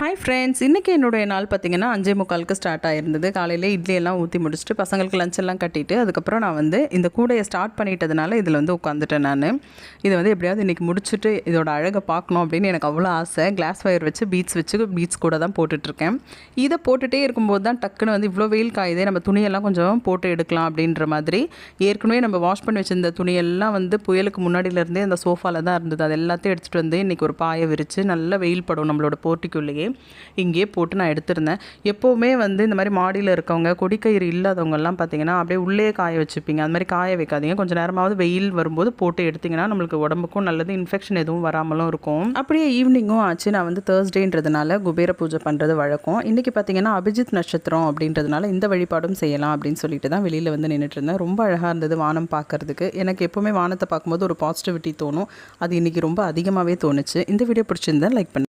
Hi friends, இன்றைக்கி என்னுடைய நாள் பார்த்திங்கன்னா 5:45க்கு ஸ்டார்ட் ஆகிருந்தது. காலையில் இட்லியெல்லாம் ஊற்றி முடிச்சுட்டு பசங்களுக்கு லஞ்ச் எல்லாம் கட்டிட்டு அதுக்கப்புறம் நான் வந்து இந்த கூடையை ஸ்டார்ட் பண்ணிட்டதுனால இதில் வந்து உட்காந்துட்டேன். நான் இதை வந்து எப்படியாவது இன்றைக்கி முடிச்சுட்டு இதோட அழகை பார்க்கணும் அப்படின்னு எனக்கு அவ்வளோ ஆசை. கிளாஸ் ஒயர் வச்சு பீட்ஸ் கூட தான் போட்டுட்ருக்கேன். இதை போட்டுகிட்டே இருக்கும்போது தான் டக்குன்னு வந்து இவ்வளோ வெயில் காயுதே, நம்ம துணியெல்லாம் கொஞ்சம் போட்டு எடுக்கலாம் அப்படின்ற மாதிரி ஏற்கனவே நம்ம வாஷ் பண்ணி வச்சுருந்த துணியெல்லாம் வந்து புயலுக்கு முன்னாடியிலேருந்தே அந்த சோஃபாவில் தான் இருந்தது. அது எல்லாத்தையும் எடுத்துகிட்டு வந்து இன்றைக்கி ஒரு பாயை விரித்து நல்ல வெயில் படும் நம்மளோட போர்ட்டிக்குள்ளேயே இங்கேயே போட்டு நான் எடுத்திருந்தேன். எப்போவுமே வந்து இந்த மாதிரி மாடியில் இருக்கவங்க கொடிக்கயிறு இல்லாதவங்கெல்லாம் பார்த்தீங்கன்னா அப்படியே உள்ளே காய வச்சுப்பீங்க. அது மாதிரி காய வைக்காதீங்க. கொஞ்சம் நேரமாவது வெயில் வரும்போது போட்டு எடுத்திங்கன்னா நம்மளுக்கு உடம்புக்கும் நல்லது, இன்ஃபெக்ஷன் எதுவும் வராமலும் இருக்கும். அப்படியே ஈவினிங்கும் ஆச்சு. நான் வந்து தேர்ஸ்டேன்றதுனால குபேர பூஜை பண்ணுறது வழக்கம். இன்றைக்கி பார்த்தீங்கன்னா அபிஜித் நட்சத்திரம் அப்படின்றதுனால இந்த வழிபாடும் செய்யலாம் அப்படின்னு சொல்லிட்டு தான் வெளியில் வந்து நின்றுட்டு இருந்தேன். ரொம்ப அழகாக இருந்தது வானம் பார்க்குறதுக்கு. எனக்கு எப்போவுமே வானத்தை பார்க்கும்போது ஒரு பாசிட்டிவிட்டி தோணும். அது இன்றைக்கி ரொம்ப அதிகமாகவே தோணுச்சு. இந்த வீடியோ பிடிச்சிருந்தா லைக் பண்ணுங்கள்.